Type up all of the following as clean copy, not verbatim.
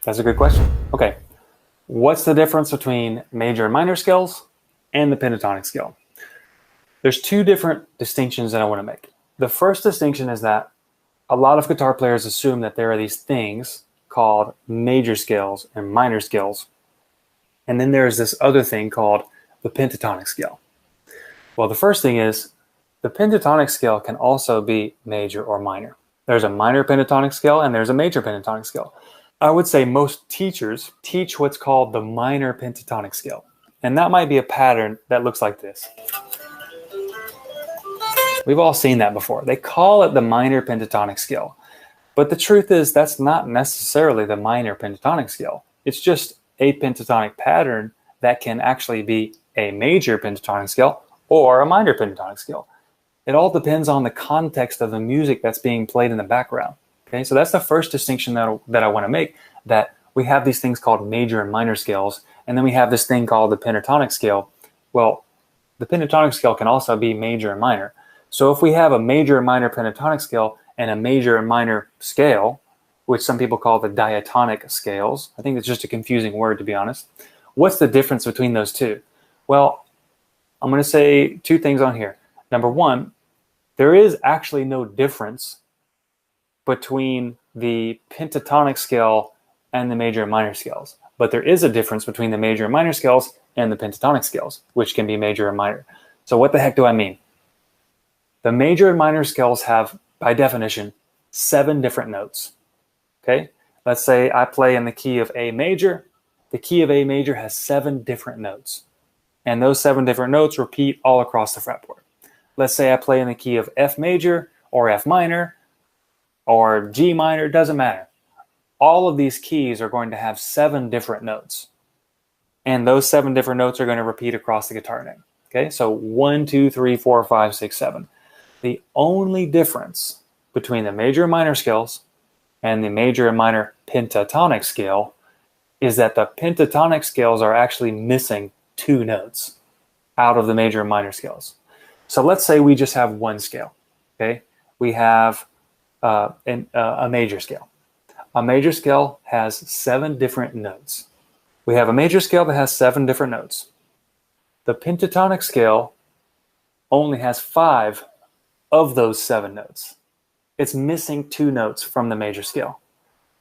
That's a good question. Okay, what's the difference between major and minor scales and the pentatonic scale? There's two different distinctions that I want to make. The first distinction is that a lot of guitar players assume that there are these things called major scales and minor scales. And then there's this other thing called the pentatonic scale. Well, the first thing is the pentatonic scale can also be major or minor. There's a minor pentatonic scale and there's a major pentatonic scale. I would say most teachers teach what's called the minor pentatonic scale. And that might be a pattern that looks like this. We've all seen that before. They call it the minor pentatonic scale. But the truth is that's not necessarily the minor pentatonic scale. It's just a pentatonic pattern that can actually be a major pentatonic scale or a minor pentatonic scale. It all depends on the context of the music that's being played in the background. Okay, so that's the first distinction that I want to make, that we have these things called major and minor scales, and then we have this thing called the pentatonic scale. Well, the pentatonic scale can also be major and minor. So if we have a major and minor pentatonic scale and a major and minor scale, which some people call the diatonic scales, I think it's just a confusing word, to be honest. What's the difference between those two? Well, I'm going to say two things on here. Number one, there is actually no difference between the pentatonic scale and the major and minor scales. But there is a difference between the major and minor scales and the pentatonic scales, which can be major and minor. So what the heck do I mean? The major and minor scales have, by definition, 7 different notes. Okay? Let's say I play in the key of A major. The key of A major has 7 different notes. And those 7 different notes repeat all across the fretboard. Let's say I play in the key of F major or F minor or G minor, doesn't matter. All of these keys are going to have 7 different notes. And those 7 different notes are going to repeat across the guitar neck. Okay, so 1, 2, 3, 4, 5, 6, 7. The only difference between the major and minor scales and the major and minor pentatonic scale is that the pentatonic scales are actually missing 2 notes out of the major and minor scales. So let's say we just have one scale. Okay, we have a major scale. A major scale has 7 different notes. We have a major scale that has 7 different notes. The pentatonic scale only has 5 of those 7 notes. It's missing 2 notes from the major scale.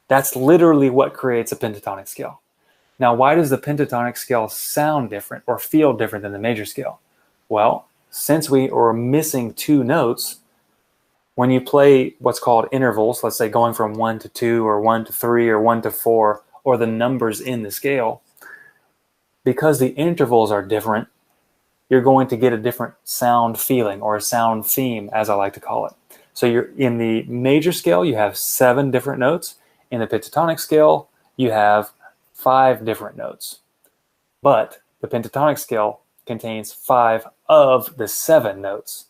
That's literally what creates a pentatonic scale. Now, why does the pentatonic scale sound different or feel different than the major scale? Well, since we are missing 2 notes, when you play what's called intervals, let's say going from 1 to 2 or 1 to 3 or 1 to 4, or the numbers in the scale, because the intervals are different, you're going to get a different sound feeling or a sound theme, as I like to call it. So you're in the major scale, you have 7 different notes. In the pentatonic scale, you have 5 different notes. But the pentatonic scale contains 5 of the 7 notes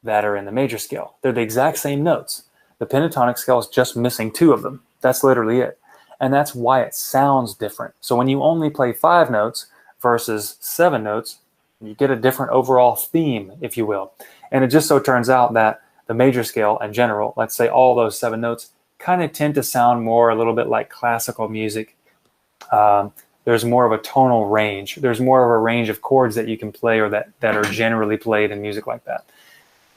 that are in the major scale. They're the exact same notes. The pentatonic scale is just missing 2 of them. That's literally it. And that's why it sounds different. So when you only play 5 notes versus 7 notes, you get a different overall theme, if you will. And it just so turns out that the major scale in general, let's say all those 7 notes, kind of tend to sound more a little bit like classical music. There's more of a tonal range. There's more of a range of chords that you can play or that are generally played in music like that.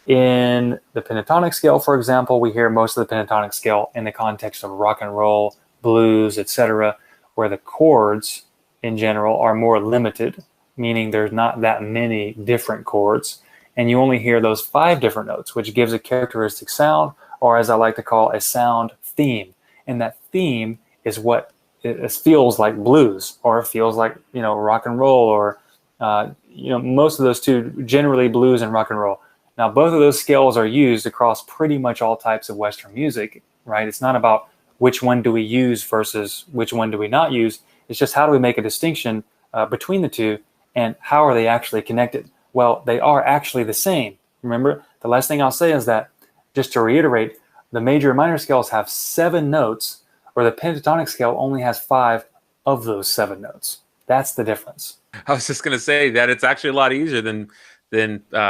In the pentatonic scale, for example, we hear most of the pentatonic scale in the context of rock and roll, blues, etc., where the chords in general are more limited, meaning there's not that many different chords, and you only hear those 5 different notes, which gives a characteristic sound, or as I like to call, a sound theme. And that theme is what it feels like blues, or it feels like, rock and roll, or most of those two, generally blues and rock and roll. Now, both of those scales are used across pretty much all types of Western music, right? It's not about which one do we use versus which one do we not use. It's just how do we make a distinction between the two, and how are they actually connected? Well, they are actually the same. Remember, the last thing I'll say is that, just to reiterate, the major and minor scales have 7 notes, where the pentatonic scale only has 5 of those 7 notes. That's the difference. I was just going to say that it's actually a lot easier than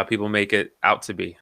people make it out to be.